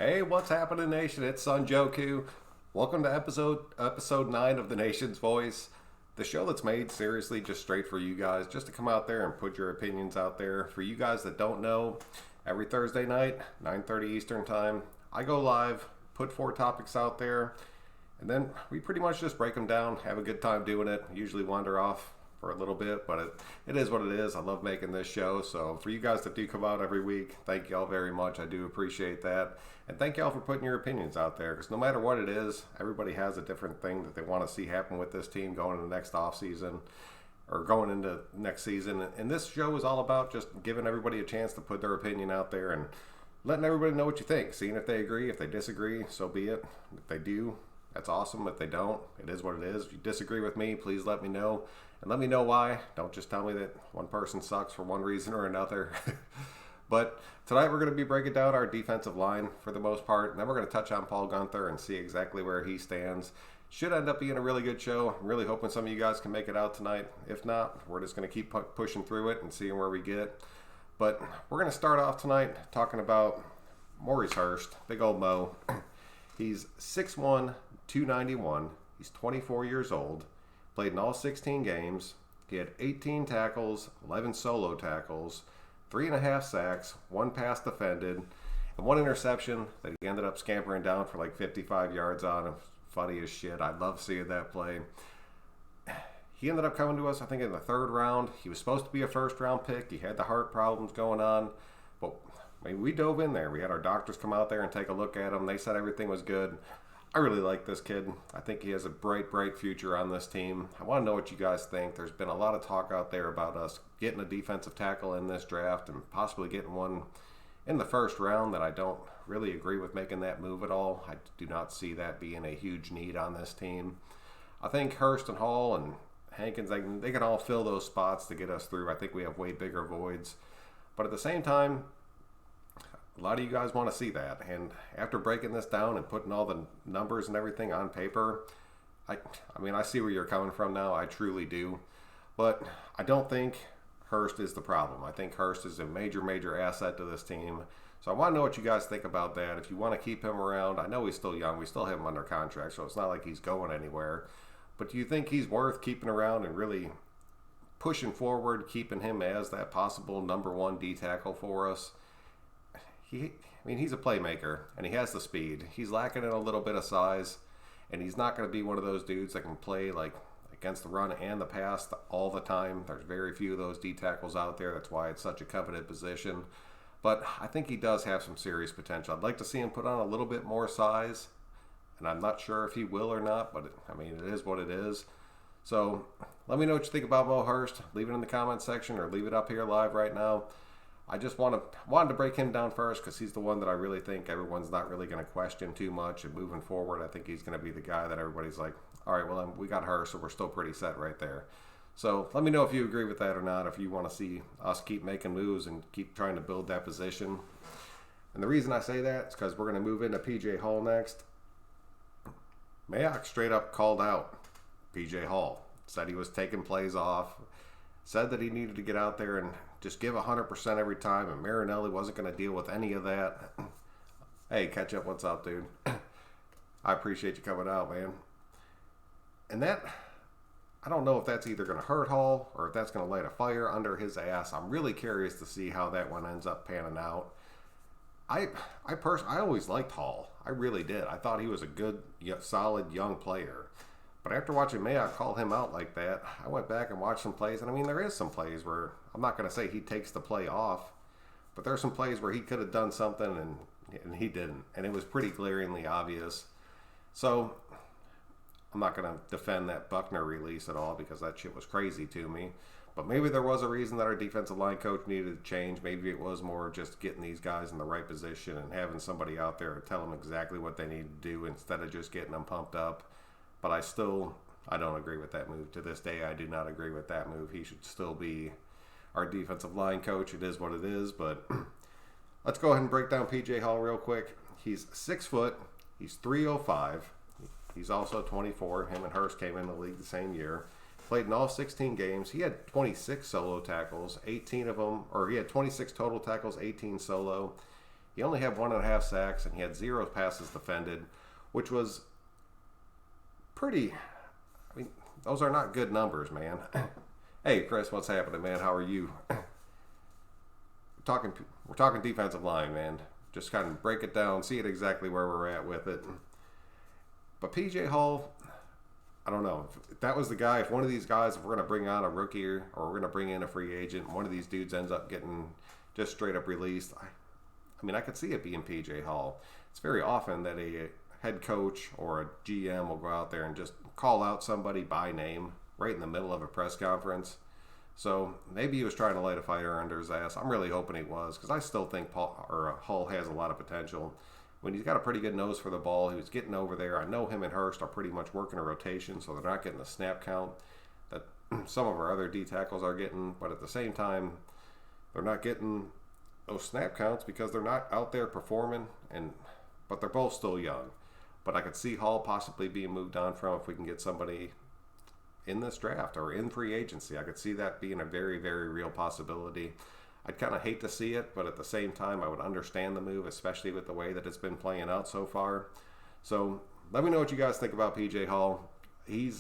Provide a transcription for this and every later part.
Hey, what's happening, Nation? It's Son Joku. Welcome to episode 9 of The Nation's Voice, the show that's made seriously just straight for you guys, just to come out there and put your opinions out there. For you guys that don't know, every Thursday night, 9:30 Eastern Time, I go live, put 4 topics out there, and then we pretty much just break them down, have a good time doing it, usually wander off for a little bit, but it is what it is. I love making this show. So for you guys that do come out every week, thank y'all very much. I do appreciate that. And thank y'all for putting your opinions out there, because no matter what it is, everybody has a different thing that they want to see happen with this team going into the next off season or going into next season. And this show is all about just giving everybody a chance to put their opinion out there and letting everybody know what you think, seeing if they agree. If they disagree, so be it. If they do, that's awesome. If they don't, it is what it is. If you disagree with me, please let me know. And let me know why. Don't just tell me that one person sucks for one reason or another. But tonight we're going to be breaking down our defensive line for the most part. And then we're going to touch on Paul Guenther and see exactly where he stands. Should end up being a really good show. I'm really hoping some of you guys can make it out tonight. If not, we're just going to keep pushing through it and seeing where we get. But we're going to start off tonight talking about Maurice Hurst, big old Mo. He's 6'1", 291. He's 24 years old. Played in all 16 games. He had 18 tackles, 11 solo tackles, 3.5 sacks, 1 pass defended, and 1 interception that he ended up scampering down for like 55 yards on. Funny as shit. I love seeing that play. He ended up coming to us, I think, in the 3rd round. He was supposed to be a first-round pick. He had the heart problems going on. But I mean, we dove in there. We had our doctors come out there and take a look at him. They said everything was good. I really like this kid. I think he has a bright, bright future on this team. I want to know what you guys think. There's been a lot of talk out there about us getting a defensive tackle in this draft and possibly getting one in the 1st round that I don't really agree with making that move at all. I do not see that being a huge need on this team. I think Hurst and Hall and Hankins, they can all fill those spots to get us through. I think we have way bigger voids. But at the same time, a lot of you guys want to see that, and after breaking this down and putting all the numbers and everything on paper, I mean, I see where you're coming from now. I truly do, but I don't think Hurst is the problem. I think Hurst is a major, major asset to this team. So I want to know what you guys think about that. If you want to keep him around, I know he's still young. We still have him under contract, so it's not like he's going anywhere. But do you think he's worth keeping around and really pushing forward, keeping him as that possible number 1 D tackle for us? He's a playmaker, and he has the speed. He's lacking in a little bit of size, and he's not going to be one of those dudes that can play like against the run and the pass all the time. There's very few of those D tackles out there. That's why it's such a coveted position. But I think he does have some serious potential. I'd like to see him put on a little bit more size, and I'm not sure if he will or not, but it is what it is. So let me know what you think about Mo Hurst. Leave it in the comment section or leave it up here live right now. I just wanted to break him down first because he's the one that I really think everyone's not really going to question too much. And moving forward, I think he's going to be the guy that everybody's like, all right, well, we got her, so we're still pretty set right there. So let me know if you agree with that or not, if you want to see us keep making moves and keep trying to build that position. And the reason I say that is because we're going to move into P.J. Hall next. Mayock straight up called out P.J. Hall, said he was taking plays off, said that he needed to get out there and just give 100% every time, and Marinelli wasn't going to deal with any of that. Hey, catch up, what's up, dude? I appreciate you coming out, man. And that, I don't know if that's either going to hurt Hall or if that's going to light a fire under his ass. I'm really curious to see how that one ends up panning out. I always liked Hall. I really did. I thought he was a good, solid young player. But after watching Mayock call him out like that, I went back and watched some plays. And there is some plays where, I'm not going to say he takes the play off, but there's some plays where he could have done something and he didn't. And it was pretty glaringly obvious. So I'm not going to defend that Buckner release at all because that shit was crazy to me. But maybe there was a reason that our defensive line coach needed to change. Maybe it was more just getting these guys in the right position and having somebody out there to tell them exactly what they need to do instead of just getting them pumped up. But I don't agree with that move. To this day, I do not agree with that move. He should still be our defensive line coach. It is what it is. But let's go ahead and break down P.J. Hall real quick. He's 6 foot. He's 305. He's also 24. Him and Hurst came in the league the same year. Played in all 16 games. He had 26 solo tackles, 18 of them, or he had 26 total tackles, 18 solo. He only had 1.5 sacks, and he had 0 passes defended, which was pretty. I mean, those are not good numbers, man. Hey, Chris, what's happening, man? How are you? We're talking defensive line, man. Just kind of break it down, see it exactly where we're at with it. But PJ Hall, I don't know. If that was the guy, if one of these guys, if we're going to bring on a rookie or we're going to bring in a free agent, one of these dudes ends up getting just straight up released, I mean, I could see it being PJ Hall. It's very often that a head coach or a GM will go out there and just call out somebody by name right in the middle of a press conference. So maybe he was trying to light a fire under his ass. I'm really hoping he was, because I still think Hall has a lot of potential. When he's got a pretty good nose for the ball, he was getting over there. I know him and Hurst are pretty much working a rotation, so they're not getting the snap count that some of our other D tackles are getting. But at the same time, they're not getting those snap counts because they're not out there performing. But they're both still young. But I could see Hall possibly being moved on from if we can get somebody in this draft or in free agency. I could see that being a very, very real possibility. I'd kind of hate to see it, but at the same time, I would understand the move, especially with the way that it's been playing out so far. So let me know what you guys think about PJ Hall. He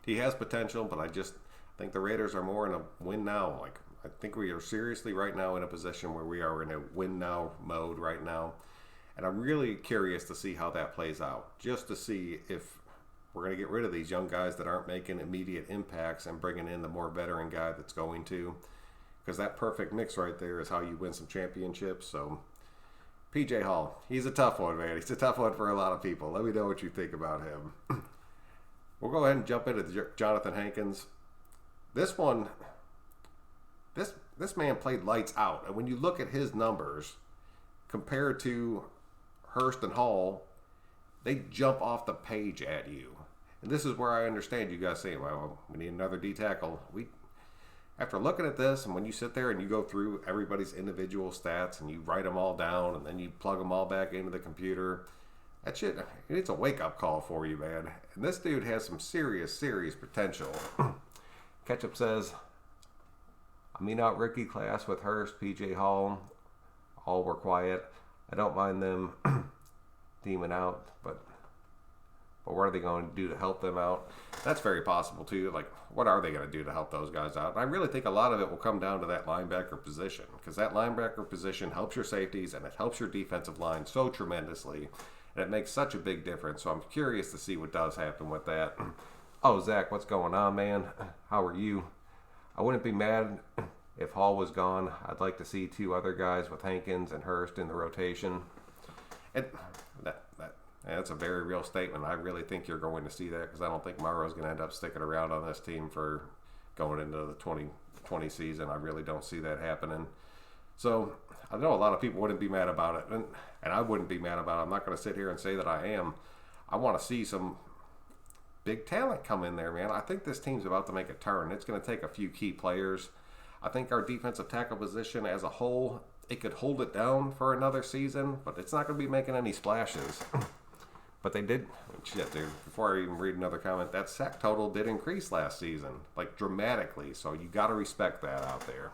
has potential, but I just think the Raiders are more in a win now. Like, I think we are seriously right now in a position where we are in a win now mode right now. And I'm really curious to see how that plays out, just to see if we're going to get rid of these young guys that aren't making immediate impacts and bringing in the more veteran guy that's going to. Because that perfect mix right there is how you win some championships. So, PJ Hall, he's a tough one, man. He's a tough one for a lot of people. Let me know what you think about him. We'll go ahead and jump into Jonathan Hankins. This one, this man played lights out. And when you look at his numbers compared to Hurst and Hall, they jump off the page at you. And this is where I understand you guys saying, well, we need another D tackle. After looking at this, and when you sit there and you go through everybody's individual stats and you write them all down and then you plug them all back into the computer, that shit, it's a wake-up call for you, man. And this dude has some serious, serious potential. Ketchup says, I mean out rookie class with Hurst, PJ Hall, all were quiet. I don't mind them teaming out, but what are they going to do to help them out? That's very possible too. Like, what are they going to do to help those guys out? And I really think a lot of it will come down to that linebacker position, because that linebacker position helps your safeties and it helps your defensive line so tremendously, and it makes such a big difference. So I'm curious to see what does happen with that. Oh, Zach, what's going on, man? How are you? I wouldn't be mad if Hall was gone. I'd like to see 2 other guys with Hankins and Hurst in the rotation. And that's a very real statement. I really think you're going to see that, because I don't think Morrow's going to end up sticking around on this team for going into the 2020 season. I really don't see that happening. So I know a lot of people wouldn't be mad about it, and I wouldn't be mad about it. I'm not going to sit here and say that I am. I want to see some big talent come in there, man. I think this team's about to make a turn. It's going to take a few key players. I think our defensive tackle position as a whole, it could hold it down for another season, but it's not going to be making any splashes. But they did, shit, dude, before I even read another comment, that sack total did increase last season, like dramatically, so you got to respect that out there.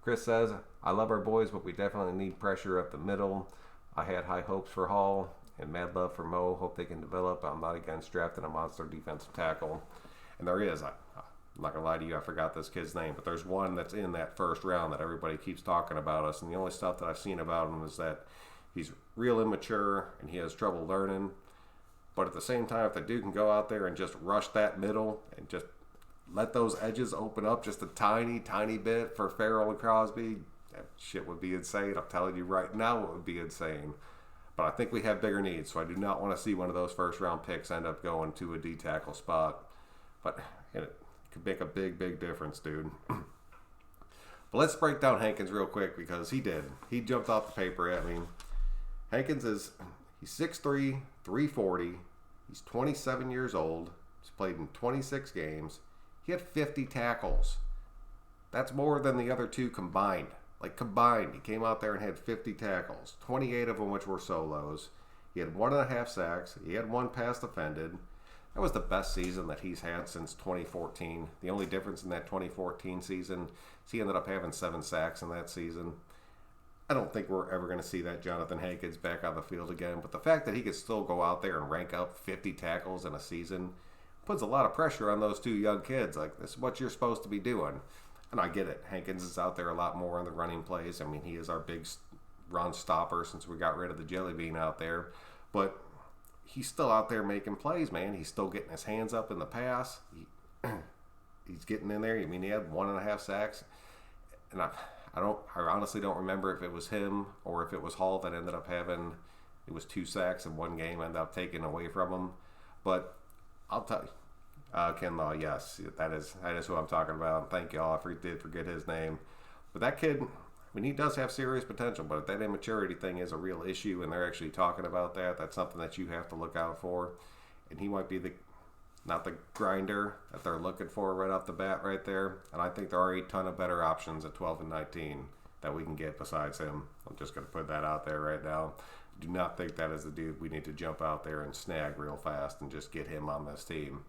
Chris says, I love our boys, but we definitely need pressure up the middle. I had high hopes for Hall and mad love for Mo. Hope they can develop. I'm not against drafting a monster defensive tackle. And there is, I'm not going to lie to you, I forgot this kid's name, but there's one that's in that first round that everybody keeps talking about us, and the only stuff that I've seen about him is that he's real immature and he has trouble learning. But at the same time, if the dude can go out there and just rush that middle and just let those edges open up just a tiny, tiny bit for Farrell and Crosby, that shit would be insane. I'm telling you right now, it would be insane. But I think we have bigger needs, so I do not want to see one of those first-round picks end up going to a D-tackle spot. But it could make a big, big difference, dude. But let's break down Hankins real quick, because he did. He jumped off the paper at me. Hankins he's 6'3", 340. He's 27 years old. He's played in 26 games. He had 50 tackles. That's more than the other 2 combined. Like, combined, he came out there and had 50 tackles, 28 of them which were solos. He had 1.5 sacks. He had 1 pass defended. That was the best season that he's had since 2014. The only difference in that 2014 season is he ended up having 7 sacks in that season. I don't think we're ever going to see that Jonathan Hankins back on the field again. But the fact that he could still go out there and rank up 50 tackles in a season puts a lot of pressure on those two young kids. Like, this is what you're supposed to be doing. And I get it. Hankins is out there a lot more in the running plays. I mean, he is our big run stopper since we got rid of the Jelly Bean out there. But he's still out there making plays, man. He's still getting his hands up in the pass. He's getting in there. I mean, he had 1.5 sacks. And I honestly don't remember if it was him or if it was Hall that ended up having, it was 2 sacks in one game, ended up taken away from him. But I'll tell you, Kinlaw, yes, that is who I'm talking about. Thank y'all. I did forget his name. But that kid, I mean, he does have serious potential, but if that immaturity thing is a real issue and they're actually talking about that, that's something that you have to look out for. And he might be not the grinder that they're looking for right off the bat right there. And I think there are a ton of better options at 12 and 19 that we can get besides him. I'm just going to put that out there right now. Do not think that is the dude we need to jump out there and snag real fast and just get him on this team.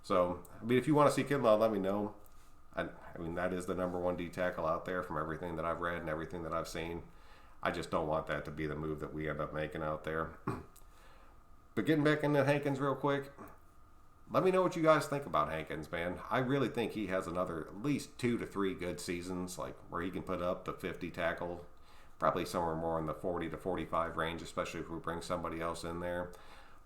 So, I mean, if you want to see Kinlaw, let me know. I mean, that is the number 1 D tackle out there from everything that I've read and everything that I've seen. I just don't want that to be the move that we end up making out there. But getting back into Hankins real quick, let me know what you guys think about Hankins, man. I really think he has another at least 2 to 3 good seasons, like where he can put up the 50 tackle, probably somewhere more in the 40 to 45 range, especially if we bring somebody else in there.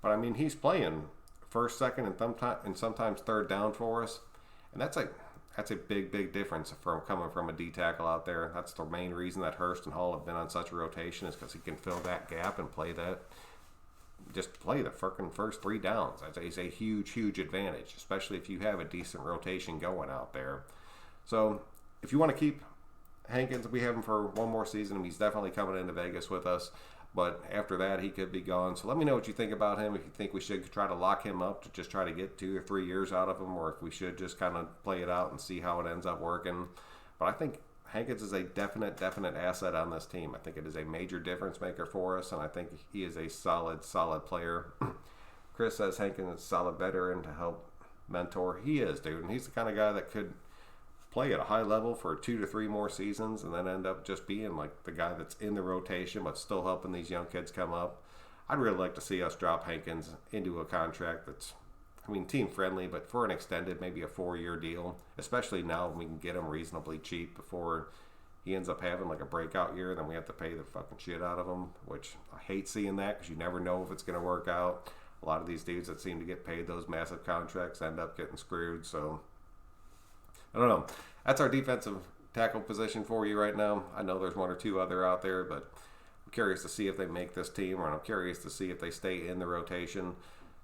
But I mean, he's playing first, second, and sometimes third down for us, and that's a big difference from coming from a D tackle out there. That's the main reason that Hurst and Hall have been on such a rotation, is because he can fill that gap and play the freaking first 3 downs. That's a huge advantage, especially if you have a decent rotation going out there. So if you want to keep Hankins, we have him for one more season, and he's definitely coming into Vegas with us. But after that, he could be gone. So let me know what you think about him. If you think we should try to lock him up to just try to get 2 or 3 years out of him, or if we should just kind of play it out and see how it ends up working. But I think Hankins is a definite asset on this team. I think it is a major difference maker for us, and I think he is a solid player. Chris says Hankins is a solid veteran to help mentor. He is, dude. And he's the kind of guy that could play at a high level for 2 to 3 more seasons and then end up just being like the guy that's in the rotation but still helping these young kids come up. I'd really like to see us drop Hankins into a contract that's, I mean, team friendly, but for an extended, maybe a 4-year deal, especially now when we can get him reasonably cheap before he ends up having like a breakout year, then we have to pay the fucking shit out of him, which I hate seeing that because you never know if it's going to work out. A lot of these dudes that seem to get paid those massive contracts end up getting screwed, so I don't know. That's our defensive tackle position for you right now. I know there's 1 or 2 other out there, but I'm curious to see if they make this team, or I'm curious to see if they stay in the rotation.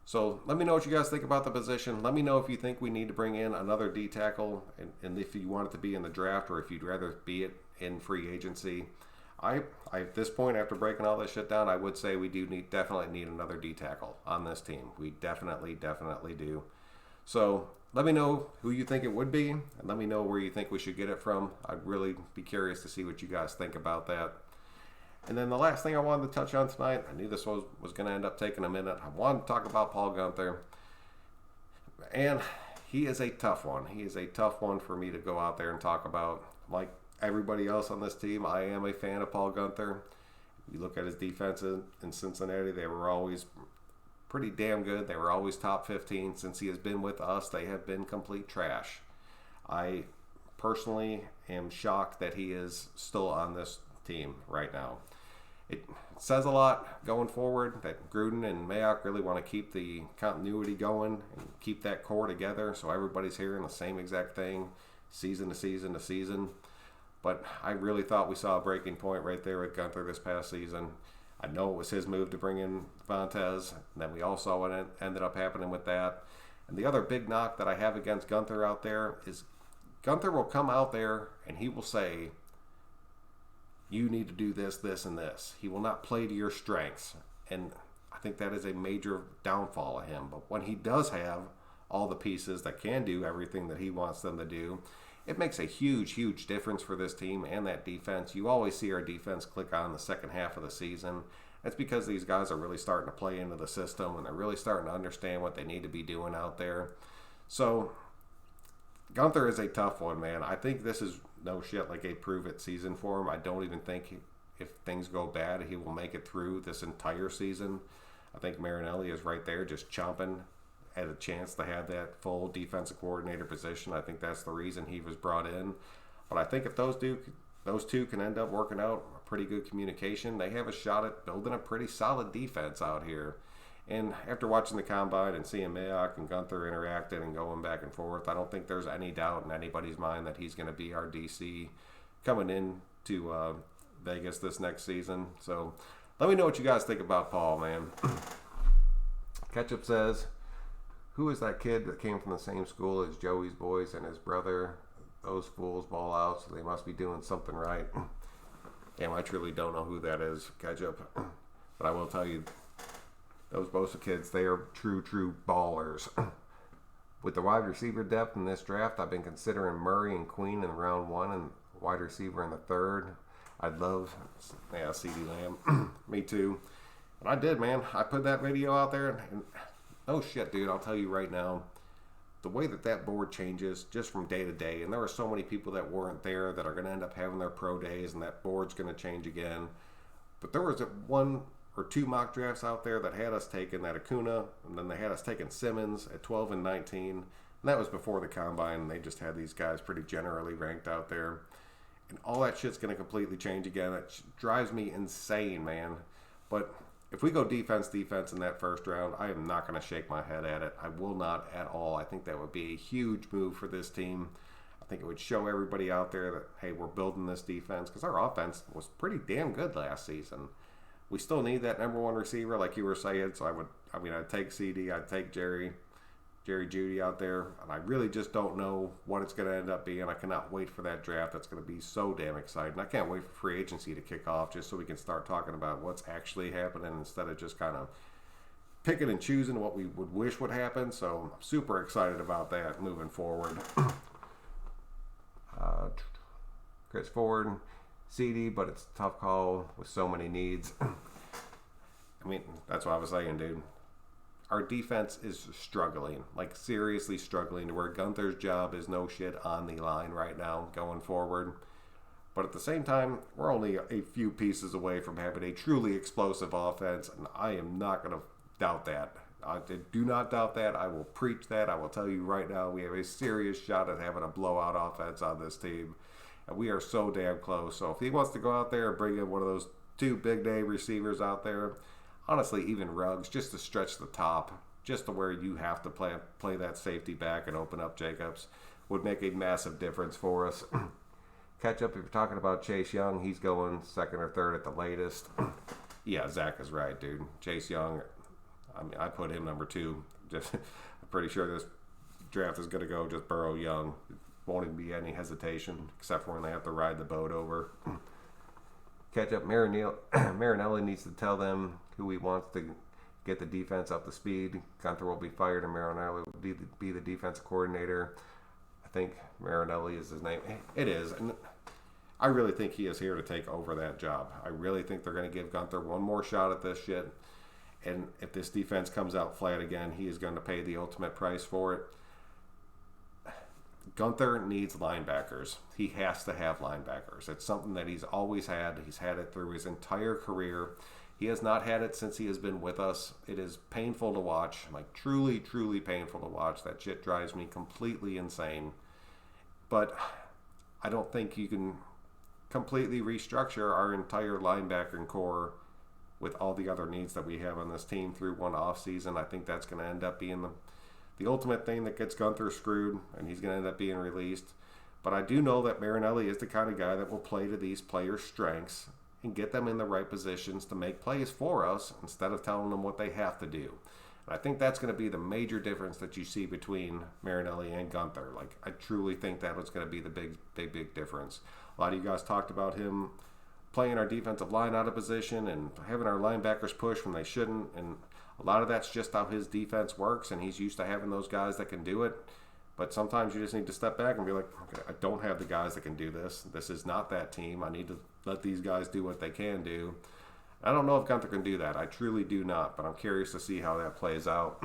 So let me know what you guys think about the position. Let me know if you think we need to bring in another D tackle, and if you want it to be in the draft, or if you'd rather be it in free agency. I at this point, after breaking all this shit down, I would say we do definitely need another D tackle on this team. We definitely do. So let me know who you think it would be, and let me know where you think we should get it from. I'd really be curious to see what you guys think about that. And then the last thing I wanted to touch on tonight, I knew this was going to end up taking a minute. I wanted to talk about Paul Guenther. And he is a tough one. He is a tough one for me to go out there and talk about. Like everybody else on this team, I am a fan of Paul Guenther. If you look at his defense in Cincinnati, they were always pretty damn good. They were always top 15. Since he has been with us, they have been complete trash. I personally am shocked that he is still on this team right now. It says a lot going forward that Gruden and Mayock really want to keep the continuity going and keep that core together so everybody's hearing the same exact thing season to season to season. But I really thought we saw a breaking point right there with Guenther this past season. I know it was his move to bring in Vontaze, and then we all saw what ended up happening with that. And the other big knock that I have against Guenther out there is Guenther will come out there and he will say, you need to do this, this, and this. He will not play to your strengths. And I think that is a major downfall of him. But when he does have all the pieces that can do everything that he wants them to do, it makes a huge difference for this team and that defense. You always see our defense click on the second half of the season. That's because these guys are really starting to play into the system and they're really starting to understand what they need to be doing out there. So Guenther is a tough one, man. I think this is no shit like a prove-it season for him. I don't even think if things go bad, he will make it through this entire season. I think Marinelli is right there just chomping at a chance to have that full defensive coordinator position. I think that's the reason he was brought in. But I think if those two can end up working out a pretty good communication, they have a shot at building a pretty solid defense out here. And after watching the combine and seeing Mayock and Guenther interacting and going back and forth, I don't think there's any doubt in anybody's mind that he's going to be our DC coming in to Vegas this next season. So let me know what you guys think about Paul, man. Ketchup says, who is that kid that came from the same school as Joey's boys and his brother? Those fools ball out, so they must be doing something right. Damn, I truly don't know who that is, Ketchup. But I will tell you, those Bosa kids, they are true ballers. With the wide receiver depth in this draft, I've been considering Murray and Queen in round 1 and wide receiver in the 3rd. I'd love, CeeDee Lamb. Me too. And I did, man. I put that video out there, and oh shit, dude, I'll tell you right now, the way that board changes just from day to day, and there are so many people that weren't there that are going to end up having their pro days, and that board's going to change again. But there was 1 or 2 mock drafts out there that had us taking that Acuna, and then they had us taking Simmons at 12 and 19, and that was before the combine, and they just had these guys pretty generally ranked out there. And all that shit's going to completely change again. It drives me insane, man. But if we go defense in that first round, I am not going to shake my head at it. I will not at all. I think that would be a huge move for this team. I think it would show everybody out there that, hey, we're building this defense, because our offense was pretty damn good last season. We still need that number 1 receiver, like you were saying. So I'd take CD, I'd take Jerry Jeudy out there, and I really just don't know what it's going to end up being. I cannot wait for that draft. That's going to be so damn exciting. I can't wait for free agency to kick off just so we can start talking about what's actually happening instead of just kind of picking and choosing what we would wish would happen. So I'm super excited about that moving forward. Chris Ford, CD, but it's a tough call with so many needs. I mean, that's what I was saying, dude. Our defense is struggling, like seriously struggling, to where Guenther's job is no shit on the line right now going forward. But at the same time, we're only a few pieces away from having a truly explosive offense, and I am not going to doubt that. I do not doubt that. I will preach that. I will tell you right now, we have a serious shot at having a blowout offense on this team. And we are so damn close. So if he wants to go out there and bring in one of those 2 big name receivers out there, honestly, even Ruggs, just to stretch the top, just to where you have to play that safety back and open up Jacobs, would make a massive difference for us. Catch up, if you're talking about Chase Young, he's going 2nd or 3rd at the latest. Yeah, Zach is right, dude. Chase Young, I mean, I put him number 2. Just, I'm pretty sure this draft is going to go just Burrow Young. Won't even be any hesitation, except for when they have to ride the boat over. Catch up, Marinelli needs to tell them who he wants to get the defense up to speed. Guenther will be fired, and Marinelli will be the defensive coordinator. I think Marinelli is his name. It is, and I really think he is here to take over that job. I really think they're going to give Guenther one more shot at this shit, and if this defense comes out flat again, he is going to pay the ultimate price for it. Guenther needs linebackers. He has to have linebackers. It's something that he's always had. He's had it through his entire career. He has not had it since he has been with us. It is painful to watch, like truly painful to watch. That shit drives me completely insane. But I don't think you can completely restructure our entire linebacking core with all the other needs that we have on this team through one off season. I think that's going to end up being the ultimate thing that gets Guenther screwed, and he's going to end up being released. But I do know that Marinelli is the kind of guy that will play to these players' strengths and get them in the right positions to make plays for us instead of telling them what they have to do. And I think that's going to be the major difference that you see between Marinelli and Guenther. Like, I truly think that was going to be the big difference. A lot of you guys talked about him playing our defensive line out of position and having our linebackers push when they shouldn't, and a lot of that's just how his defense works, and he's used to having those guys that can do it. But sometimes you just need to step back and be like, okay, I don't have the guys that can do this. This is not that team. I need to let these guys do what they can do. I don't know if Guenther can do that. I truly do not, but I'm curious to see how that plays out.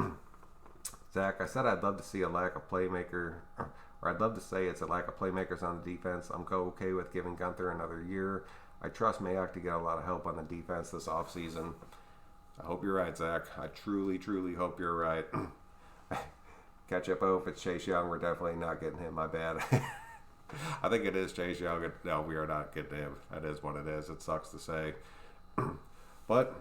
Zach, I said I'd love to see a lack of playmaker, or I'd love to say it's a lack of playmakers on the defense. I'm okay with giving Guenther another year. I trust Mayock to get a lot of help on the defense this offseason. I hope you're right, Zach. I truly, truly hope you're right. Catch up. Oh, if it's Chase Young, we're definitely not getting him. My bad. I think it is Chase Young. No, we are not getting him. That is what it is. It sucks to say. But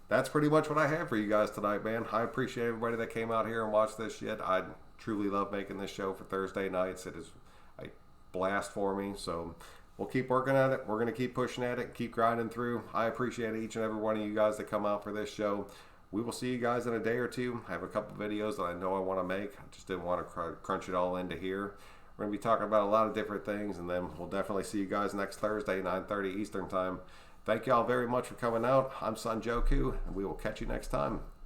that's pretty much what I have for you guys tonight, man. I appreciate everybody that came out here and watched this shit. I truly love making this show for Thursday nights. It is a blast for me. So we'll keep working at it. We're going to keep pushing at it, keep grinding through. I appreciate each and every one of you guys that come out for this show. We will see you guys in a day or two. I have a couple videos that I know I want to make. I just didn't want to crunch it all into here. We're going to be talking about a lot of different things, and then we'll definitely see you guys next Thursday, 9:30 Eastern Time. Thank you all very much for coming out. I'm Son Joku, and we will catch you next time.